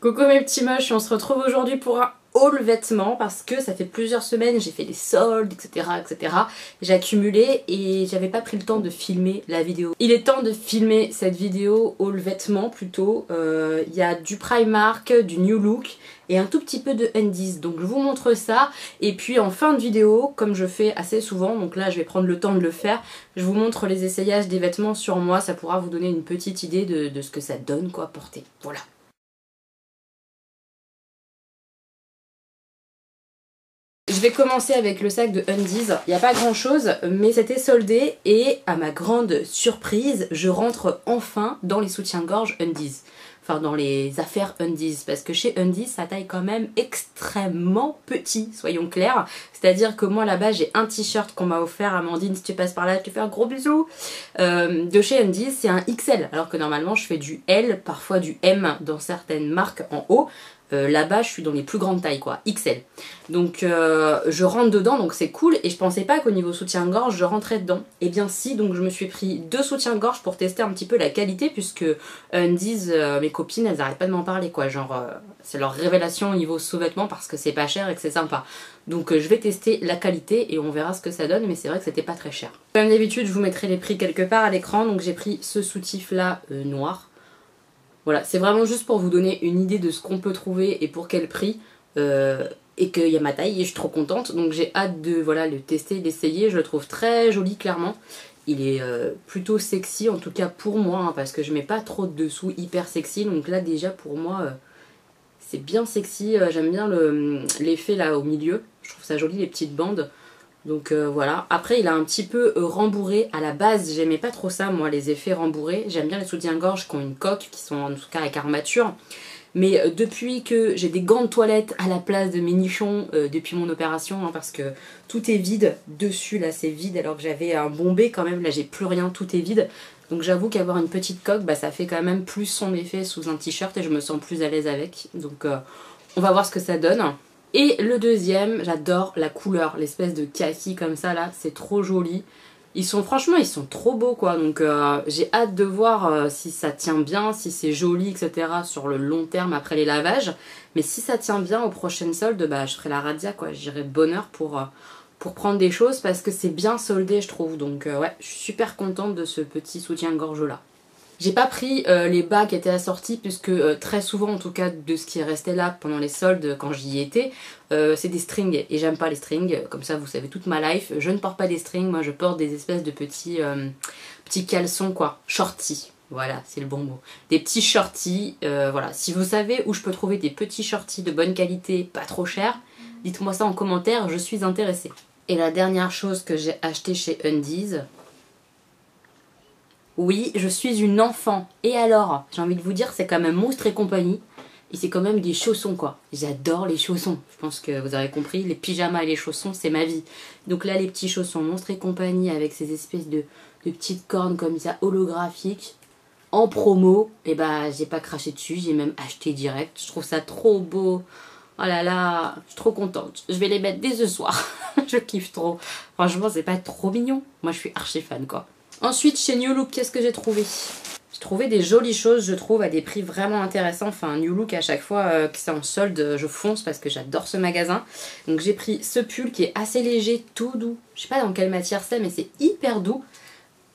Coucou mes petits moches, on se retrouve aujourd'hui pour un haul vêtements parce que ça fait plusieurs semaines, j'ai fait des soldes, etc. etc. J'ai accumulé et j'avais pas pris le temps de filmer la vidéo. Il est temps de filmer cette vidéo haul vêtements plutôt. Il y a du Primark, du New Look et un tout petit peu de Undies. Donc je vous montre ça et puis en fin de vidéo, comme je fais assez souvent, donc là je vais prendre le temps de le faire, je vous montre les essayages des vêtements sur moi, ça pourra vous donner une petite idée de ce que ça donne quoi porter. Voilà. Je vais commencer avec le sac de Undies. Il n'y a pas grand chose, mais c'était soldé et à ma grande surprise, je rentre enfin dans les soutiens-gorge Undies. Enfin, dans les affaires Undies, parce que chez Undies, ça taille quand même extrêmement petit, soyons clairs. C'est-à-dire que moi, là-bas, j'ai un t-shirt qu'on m'a offert, Amandine, si tu passes par là, je te fais un gros bisou. De chez Undies, c'est un XL, alors que normalement, je fais du L, parfois du M dans certaines marques en haut. Là-bas je suis dans les plus grandes tailles quoi, XL. Donc je rentre dedans, donc c'est cool et je pensais pas qu'au niveau soutien-gorge je rentrais dedans. Et bien si, donc je me suis pris 2 soutiens-gorge pour tester un petit peu la qualité puisque Undies, mes copines elles arrêtent pas de m'en parler quoi, genre c'est leur révélation au niveau sous-vêtements parce que c'est pas cher et que c'est sympa. Donc je vais tester la qualité et on verra ce que ça donne, mais c'est vrai que c'était pas très cher. Comme d'habitude je vous mettrai les prix quelque part à l'écran, donc j'ai pris ce soutif là noir. Voilà, c'est vraiment juste pour vous donner une idée de ce qu'on peut trouver et pour quel prix. Et qu'il y a ma taille et je suis trop contente. Donc j'ai hâte de voilà, le tester, l'essayer. Je le trouve très joli clairement. Il est plutôt sexy, en tout cas pour moi, hein, parce que je mets pas trop de dessous hyper sexy. Donc là déjà pour moi, c'est bien sexy. J'aime bien l'effet là au milieu. Je trouve ça joli les petites bandes. Donc voilà, après il a un petit peu rembourré. À la base j'aimais pas trop ça moi, les effets rembourrés. J'aime bien les soutiens-gorge qui ont une coque, qui sont en tout cas avec armature. Mais depuis que j'ai des gants de toilette à la place de mes nichons depuis mon opération, hein, parce que tout est vide dessus, là c'est vide alors que j'avais un bombé quand même, là j'ai plus rien, tout est vide. Donc j'avoue qu'avoir une petite coque, bah, ça fait quand même plus son effet sous un t-shirt et je me sens plus à l'aise avec. Donc on va voir ce que ça donne. Et le deuxième, j'adore la couleur, l'espèce de kaki comme ça là, c'est trop joli. Franchement, ils sont trop beaux quoi, donc j'ai hâte de voir si ça tient bien, si c'est joli, etc. sur le long terme après les lavages. Mais si ça tient bien aux prochaines soldes, bah je ferai la radia quoi, j'irai de bonne heure pour prendre des choses parce que c'est bien soldé je trouve. Donc ouais, je suis super contente de ce petit soutien-gorge là. J'ai pas pris les bas qui étaient assortis puisque très souvent en tout cas de ce qui est resté là pendant les soldes quand j'y étais, c'est des strings et j'aime pas les strings, comme ça vous savez toute ma life, je ne porte pas des strings, moi je porte des espèces de petits caleçons quoi, shorty, voilà c'est le bon mot, des petits shorty, voilà, si vous savez où je peux trouver des petits shorty de bonne qualité, pas trop cher, dites-moi ça en commentaire, je suis intéressée. Et la dernière chose que j'ai acheté chez Undies, oui, je suis une enfant. Et alors, j'ai envie de vous dire, c'est quand même Monstres et compagnie. Et c'est quand même des chaussons, quoi. J'adore les chaussons. Je pense que vous avez compris, les pyjamas et les chaussons, c'est ma vie. Donc là, les petits chaussons Monstres et compagnie avec ces espèces de petites cornes comme ça, holographiques, en promo. Et bah, j'ai pas craché dessus, j'ai même acheté direct. Je trouve ça trop beau. Oh là là, je suis trop contente. Je vais les mettre dès ce soir. Je kiffe trop. Franchement, c'est pas trop mignon. Moi, je suis archi fan, quoi. Ensuite, chez New Look, qu'est-ce que j'ai trouvé? J'ai trouvé des jolies choses, je trouve, à des prix vraiment intéressants. Enfin, New Look, à chaque fois que c'est en solde, je fonce parce que j'adore ce magasin. Donc j'ai pris ce pull qui est assez léger, tout doux. Je sais pas dans quelle matière c'est, mais c'est hyper doux.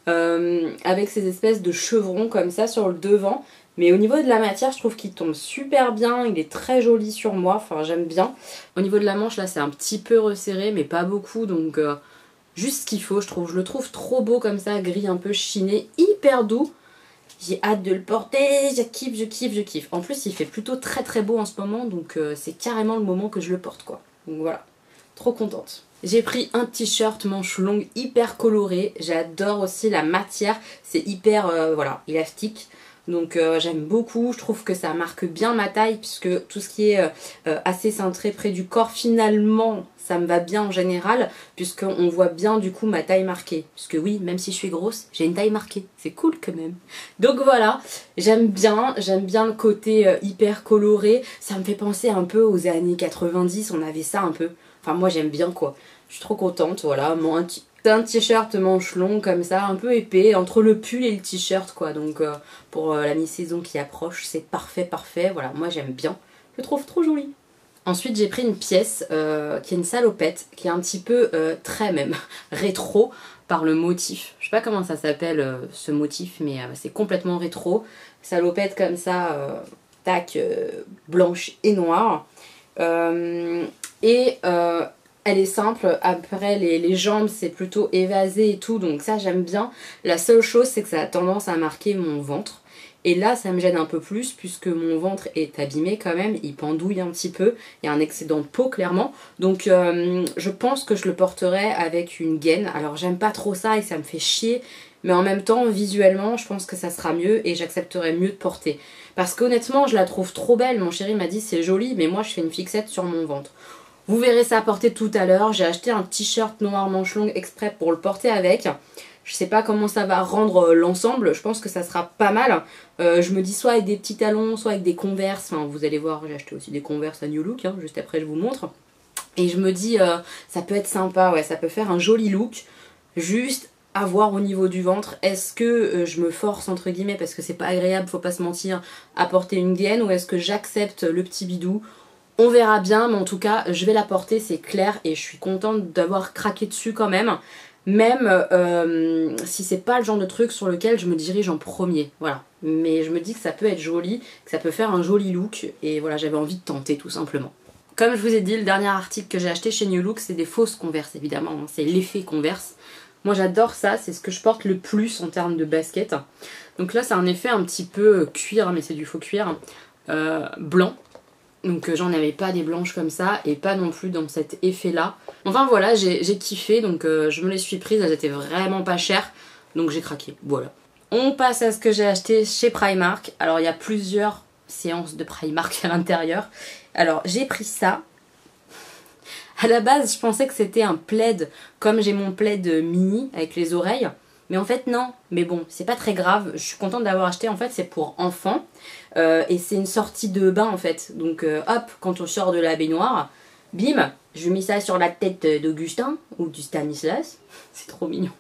Avec ces espèces de chevrons comme ça sur le devant. Mais au niveau de la matière, je trouve qu'il tombe super bien. Il est très joli sur moi, enfin j'aime bien. Au niveau de la manche, là, c'est un petit peu resserré, mais pas beaucoup, donc... juste ce qu'il faut, je trouve. Je le trouve trop beau comme ça, gris un peu chiné, hyper doux. J'ai hâte de le porter, je kiffe, je kiffe, je kiffe. En plus, il fait plutôt très très beau en ce moment, donc c'est carrément le moment que je le porte quoi. Donc voilà, trop contente. J'ai pris un t-shirt manche longue hyper coloré. J'adore aussi la matière, c'est hyper voilà, élastique. Donc j'aime beaucoup, je trouve que ça marque bien ma taille puisque tout ce qui est assez cintré près du corps finalement ça me va bien en général puisqu'on voit bien du coup ma taille marquée. Puisque oui, même si je suis grosse, j'ai une taille marquée, c'est cool quand même. Donc voilà, j'aime bien le côté hyper coloré, ça me fait penser un peu aux années 90, on avait ça un peu. Enfin moi j'aime bien quoi, je suis trop contente, voilà, C'est un t-shirt manche longue comme ça, un peu épais, entre le pull et le t-shirt quoi. Donc pour la mi-saison qui approche, c'est parfait, parfait. Voilà, moi j'aime bien. Je le trouve trop joli. Ensuite j'ai pris une pièce qui est une salopette, qui est un petit peu très même rétro par le motif. Je sais pas comment ça s'appelle ce motif, mais c'est complètement rétro. Salopette comme ça, tac, blanche et noire. Elle est simple, après les jambes c'est plutôt évasé et tout, donc ça j'aime bien. La seule chose c'est que ça a tendance à marquer mon ventre. Et là ça me gêne un peu plus puisque mon ventre est abîmé quand même, il pendouille un petit peu, il y a un excédent de peau clairement. Donc je pense que je le porterai avec une gaine. Alors j'aime pas trop ça et ça me fait chier, mais en même temps visuellement je pense que ça sera mieux et j'accepterai mieux de porter. Parce qu'honnêtement je la trouve trop belle, mon chéri m'a dit c'est joli, mais moi je fais une fixette sur mon ventre. Vous verrez ça porter tout à l'heure. J'ai acheté un t-shirt noir manche longue exprès pour le porter avec. Je sais pas comment ça va rendre l'ensemble. Je pense que ça sera pas mal. Je me dis soit avec des petits talons, soit avec des Converse. Enfin, vous allez voir, j'ai acheté aussi des Converse à New Look. Hein, juste après, je vous montre. Et je me dis, ça peut être sympa. Ouais, ça peut faire un joli look. Juste à voir au niveau du ventre. Est-ce que je me force, entre guillemets, parce que c'est pas agréable, faut pas se mentir, à porter une gaine, ou est-ce que j'accepte le petit bidou? On verra bien, mais en tout cas, je vais la porter, c'est clair, et je suis contente d'avoir craqué dessus quand même. Même si c'est pas le genre de truc sur lequel je me dirige en premier, voilà. Mais je me dis que ça peut être joli, que ça peut faire un joli look, et voilà, j'avais envie de tenter tout simplement. Comme je vous ai dit, le dernier article que j'ai acheté chez New Look, c'est des fausses Converse évidemment, hein, c'est l'effet Converse. Moi j'adore ça, c'est ce que je porte le plus en termes de basket. Donc là c'est un effet un petit peu cuir, mais c'est du faux cuir, blanc. Donc j'en avais pas des blanches comme ça et pas non plus dans cet effet là. Enfin voilà, j'ai kiffé, donc je me les suis prises, elles étaient vraiment pas chères, donc j'ai craqué, voilà. On passe à ce que j'ai acheté chez Primark. Alors il y a plusieurs séances de Primark à l'intérieur. Alors j'ai pris ça. À la base je pensais que c'était un plaid, comme j'ai mon plaid mini avec les oreilles. Mais en fait non, mais bon, c'est pas très grave, je suis contente d'avoir acheté, en fait c'est pour enfants, et c'est une sortie de bain en fait, donc hop, quand on sort de la baignoire, bim, je mets ça sur la tête d'Augustin, ou du Stanislas, c'est trop mignon,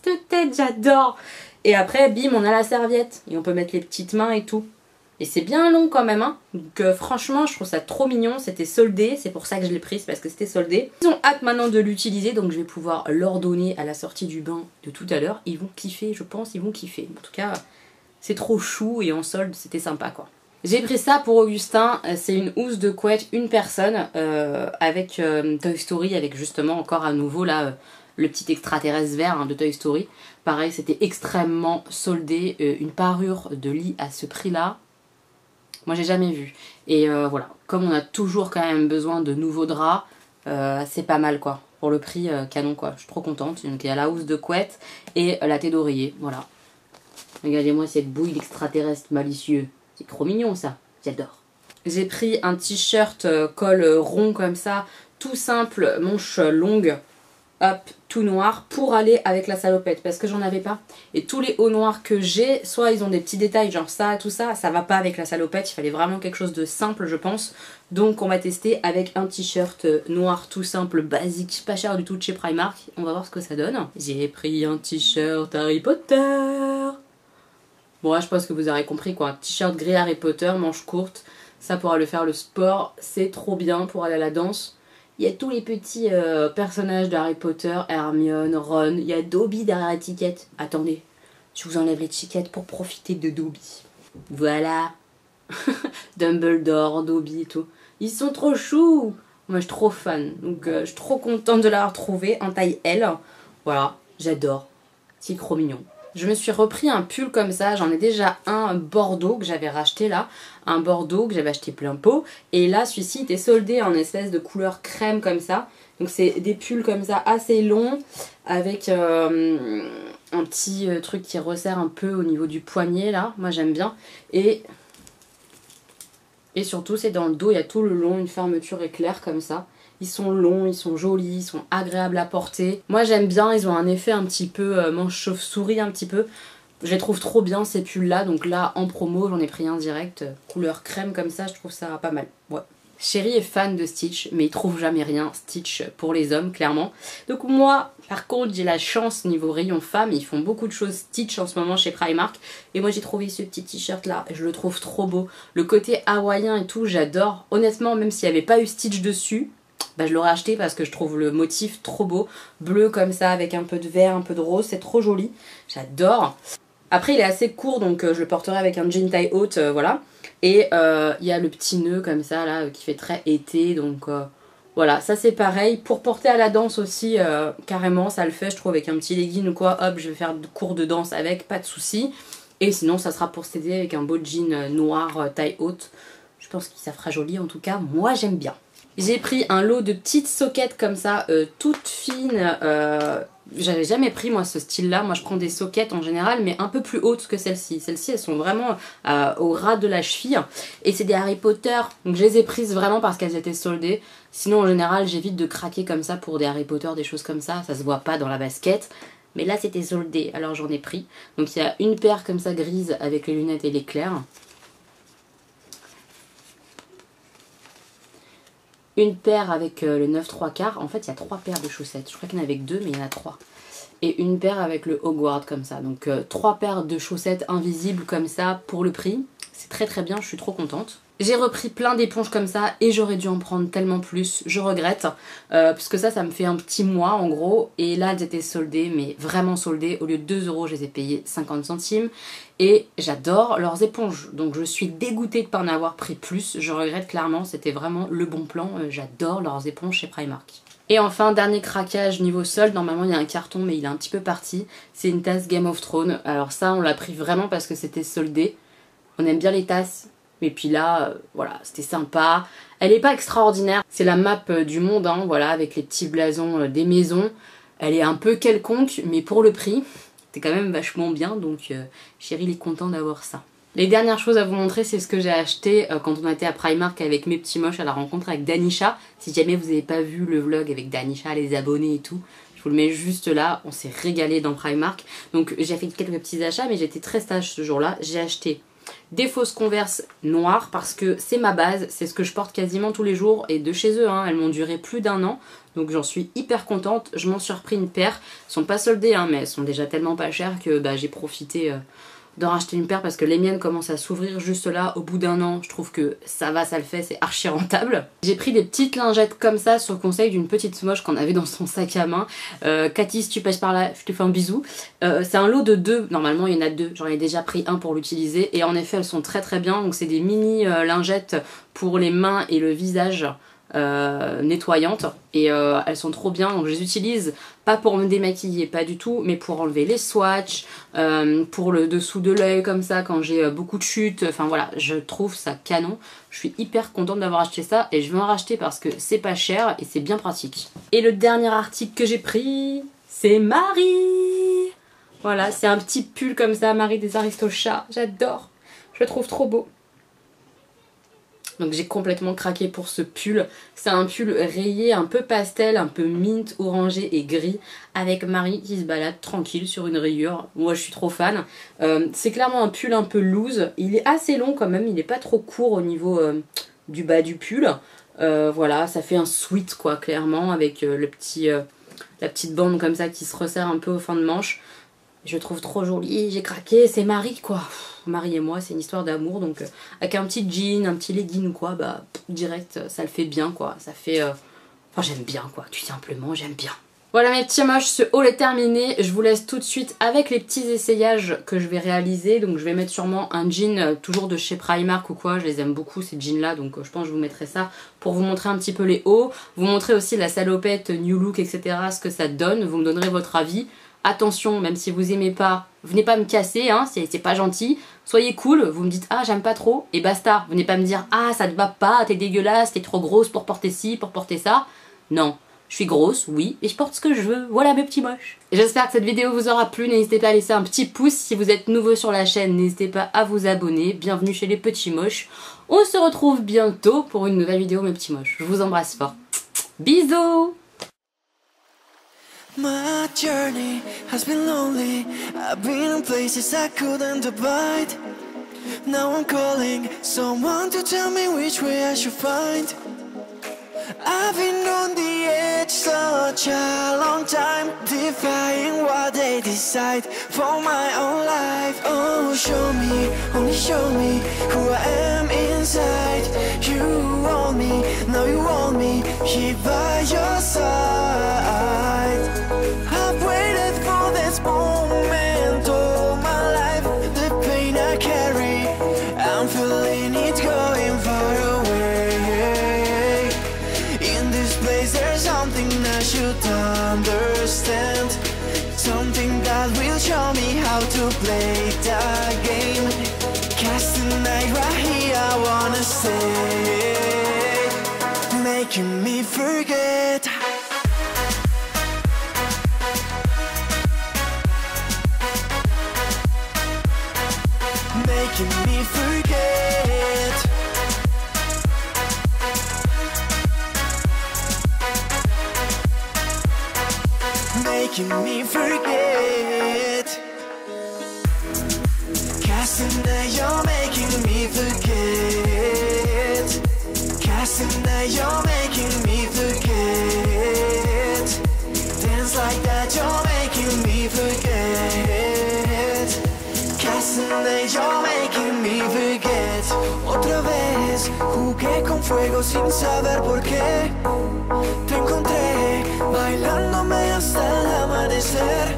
cette tête j'adore, et après bim, on a la serviette, et on peut mettre les petites mains et tout. Et c'est bien long quand même, hein. Donc franchement je trouve ça trop mignon, c'était soldé, c'est pour ça que je l'ai prise, parce que c'était soldé. Ils ont hâte maintenant de l'utiliser, donc je vais pouvoir leur donner à la sortie du bain de tout à l'heure. Ils vont kiffer, je pense, ils vont kiffer. En tout cas, c'est trop chou et en solde, c'était sympa quoi. J'ai pris ça pour Augustin, c'est une housse de couette, une personne, avec Toy Story, avec justement encore à nouveau là... le petit extraterrestre vert hein, de Toy Story. Pareil, c'était extrêmement soldé, une parure de lit à ce prix-là. Moi j'ai jamais vu. Et voilà, comme on a toujours quand même besoin de nouveaux draps, c'est pas mal quoi. Pour le prix canon quoi, je suis trop contente. Donc il y a la housse de couette et la thé d'oreiller, voilà. Regardez-moi cette bouille d'extraterrestre malicieux. C'est trop mignon ça, j'adore. J'ai pris un t-shirt col rond comme ça, tout simple, manche longue. Hop, tout noir pour aller avec la salopette parce que j'en avais pas. Et tous les hauts noirs que j'ai, soit ils ont des petits détails genre ça, tout ça, ça va pas avec la salopette. Il fallait vraiment quelque chose de simple je pense. Donc on va tester avec un t-shirt noir tout simple, basique, pas cher du tout de chez Primark. On va voir ce que ça donne. J'ai pris un t-shirt Harry Potter. Bon là je pense que vous aurez compris quoi. Un t-shirt gris Harry Potter, manche courte. Ça pour aller faire le sport, c'est trop bien pour aller à la danse. Il y a tous les petits personnages de Harry Potter, Hermione, Ron, il y a Dobby derrière l'étiquette. Attendez, je vous enlève l'étiquette pour profiter de Dobby. Voilà. Dumbledore, Dobby et tout. Ils sont trop choux. Moi je suis trop fan, donc je suis trop contente de l'avoir trouvé en taille L. Voilà, j'adore. C'est trop mignon. Je me suis repris un pull comme ça, j'en ai déjà un bordeaux que j'avais racheté là, un bordeaux que j'avais acheté plein pot, et là celui-ci était soldé en espèce de couleur crème comme ça, donc c'est des pulls comme ça assez longs, avec un petit truc qui resserre un peu au niveau du poignet là, moi j'aime bien, et surtout c'est dans le dos, il y a tout le long une fermeture éclair comme ça. Ils sont longs, ils sont jolis, ils sont agréables à porter. Moi j'aime bien, ils ont un effet un petit peu manche chauve-souris un petit peu. Je les trouve trop bien ces pulls là, donc là en promo j'en ai pris un direct, couleur crème comme ça, je trouve ça pas mal. Ouais. Chéri est fan de Stitch, mais il trouve jamais rien Stitch pour les hommes, clairement. Donc moi, par contre, j'ai la chance niveau rayon femmes, ils font beaucoup de choses Stitch en ce moment chez Primark. Et moi j'ai trouvé ce petit t-shirt là, je le trouve trop beau. Le côté hawaïen et tout, j'adore. Honnêtement, même s'il n'y avait pas eu Stitch dessus, bah, je l'aurais acheté parce que je trouve le motif trop beau. Bleu comme ça, avec un peu de vert, un peu de rose, c'est trop joli. J'adore. Après il est assez court, donc je le porterai avec un jean taille haute, voilà. Et il y a le petit nœud comme ça là qui fait très été, donc voilà, ça c'est pareil. Pour porter à la danse aussi, carrément ça le fait je trouve, avec un petit legging ou quoi, hop je vais faire de cours de danse avec, pas de souci. Et sinon ça sera pour s'aider avec un beau jean noir taille haute. Je pense que ça fera joli, en tout cas moi j'aime bien. J'ai pris un lot de petites soquettes comme ça, toutes fines. J'avais jamais pris moi ce style là. Moi je prends des soquettes en général, mais un peu plus hautes que celles-ci. Celles-ci elles sont vraiment au ras de la cheville. Et c'est des Harry Potter. Donc je les ai prises vraiment parce qu'elles étaient soldées. Sinon en général j'évite de craquer comme ça pour des Harry Potter, des choses comme ça. Ça se voit pas dans la basket. Mais là c'était soldé, alors j'en ai pris. Donc il y a une paire comme ça grise avec les lunettes et l'éclair. Une paire avec le 9 3/4. En fait, il y a 3 paires de chaussettes. Je crois qu'il y en avait que 2, mais il y en a 3. Et une paire avec le Hogwarts comme ça. Donc 3 paires de chaussettes invisibles comme ça pour le prix. C'est très très bien, je suis trop contente. J'ai repris plein d'éponges comme ça et j'aurais dû en prendre tellement plus, je regrette. Parce que ça me fait un petit mois en gros. Et là, elles étaient soldées, mais vraiment soldées. Au lieu de 2 €, je les ai payées 50 centimes. Et j'adore leurs éponges. Donc je suis dégoûtée de ne pas en avoir pris plus. Je regrette clairement, c'était vraiment le bon plan. J'adore leurs éponges chez Primark. Et enfin, dernier craquage niveau solde. Normalement, il y a un carton, mais il est un petit peu parti. C'est une tasse Game of Thrones. Alors ça, on l'a pris vraiment parce que c'était soldé. On aime bien les tasses. Et puis là, voilà, c'était sympa. Elle n'est pas extraordinaire. C'est la map du monde, hein, voilà, avec les petits blasons des maisons. Elle est un peu quelconque, mais pour le prix, c'est quand même vachement bien. Donc, Chéri est content d'avoir ça. Les dernières choses à vous montrer, c'est ce que j'ai acheté quand on a été à Primark avec mes petits moches à la rencontre avec Danisha. Si jamais vous n'avez pas vu le vlog avec Danisha, les abonnés et tout, je vous le mets juste là. On s'est régalé dans Primark. Donc, j'ai fait quelques petits achats, mais j'étais très sage ce jour-là. J'ai acheté des fausses Converse noires parce que c'est ma base, c'est ce que je porte quasiment tous les jours et de chez eux, hein, elles m'ont duré plus d'1 an, donc j'en suis hyper contente. Je m'en suis repris une paire, elles sont pas soldées hein, mais elles sont déjà tellement pas chères que bah, j'ai profité d'en racheter une paire parce que les miennes commencent à s'ouvrir juste là au bout d'1 an. Je trouve que ça va, ça le fait, c'est archi rentable. J'ai pris des petites lingettes comme ça sur le conseil d'une petite moche qu'on avait dans son sac à main. Cathy, si tu passes par là, je te fais un bisou. C'est un lot de 2, normalement il y en a 2, j'en ai déjà pris un pour l'utiliser et en effet elles sont très très bien. Donc c'est des mini lingettes pour les mains et le visage. Nettoyantes et elles sont trop bien, donc je les utilise pas pour me démaquiller, pas du tout, mais pour enlever les swatchs, pour le dessous de l'œil comme ça quand j'ai beaucoup de chutes, enfin voilà, je trouve ça canon. Je suis hyper contente d'avoir acheté ça et je vais en racheter parce que c'est pas cher et c'est bien pratique. Et le dernier article que j'ai pris, c'est Marie. Voilà, c'est un petit pull comme ça, Marie des Aristochats, j'adore, je le trouve trop beau. Donc j'ai complètement craqué pour ce pull. C'est un pull rayé un peu pastel, un peu mint, orangé et gris, avec Marie qui se balade tranquille sur une rayure. Moi je suis trop fan. C'est clairement un pull un peu loose. Il est assez long quand même, il n'est pas trop court au niveau du bas du pull. Voilà, ça fait un sweat quoi, clairement, avec la petite bande comme ça qui se resserre un peu au fin de manche. Je trouve trop joli, j'ai craqué, c'est Marie quoi. Marie et moi, c'est une histoire d'amour, donc avec un petit jean, un petit legging ou quoi, bah direct, ça le fait bien quoi. Ça fait... Enfin j'aime bien quoi, tout simplement, j'aime bien. Voilà mes petits moches, ce haul est terminé. Je vous laisse tout de suite avec les petits essayages que je vais réaliser. Donc je vais mettre sûrement un jean toujours de chez Primark ou quoi. Je les aime beaucoup ces jeans là, donc je pense que je vous mettrai ça pour vous montrer un petit peu les hauts. Vous montrer aussi la salopette, New Look, etc. ce que ça donne. Vous me donnerez votre avis. Attention, même si vous aimez pas, venez pas me casser, hein, c'est pas gentil. Soyez cool, vous me dites ah j'aime pas trop et basta. Venez pas me dire ah ça te va pas, t'es dégueulasse, t'es trop grosse pour porter ci, pour porter ça. Non, je suis grosse, oui, et je porte ce que je veux. Voilà mes petits moches. J'espère que cette vidéo vous aura plu. N'hésitez pas à laisser un petit pouce. Si vous êtes nouveau sur la chaîne, n'hésitez pas à vous abonner. Bienvenue chez les petits moches. On se retrouve bientôt pour une nouvelle vidéo mes petits moches. Je vous embrasse fort. Bisous. My journey has been lonely. I've been in places I couldn't abide. Now I'm calling someone to tell me which way I should find. I've been on the edge such a long time, defying what they decide for my own life. Oh, show me, only show me who I am inside. You want me, now you want me here by your side. I've waited for this moment all my life. The pain I carry, I'm feeling it going far away. In this place there's something I should understand, something that will show me how to play the game. Cast tonight right here I wanna stay, making me forget. Making me forget. Making me forget. Castanea, you're making me forget. Castanea, you're making me forget. Dance like that, you're making me forget. Castanea, you're making me forget. Otra vez jugué con fuego sin saber por qué. Te encontré bailándome hasta el amanecer,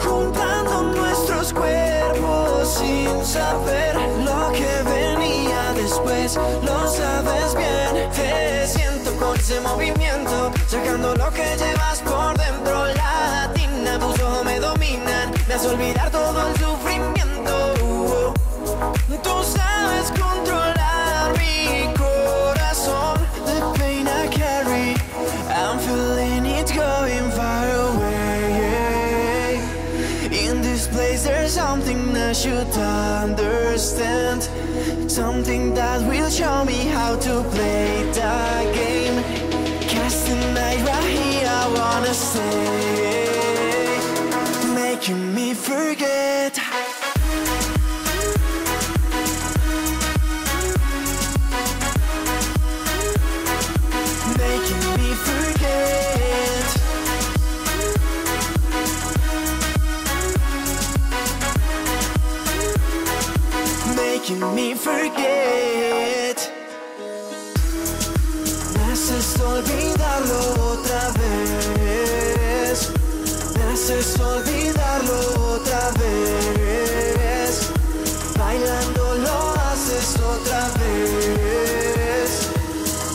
juntando nuestros cuerpos sin saber lo que venía después. Lo sabes bien, te siento con ese movimiento, sacando lo que llevas por dentro. Latina, tus ojos me dominan, me hace olvidar todo el sufrimiento. Tú sabes controlar mi corazón. The pain I carry, I'm feeling it going far away. In this place there's something I should understand, something that will show me how to play the game. Cast tonight right here I wanna stay, making me forget. Making me forget. Making me forget. Me haces olvidarlo otra vez. Me haces olvidarlo otra vez. Bailando lo haces otra vez.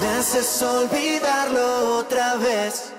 Me haces olvidarlo otra vez.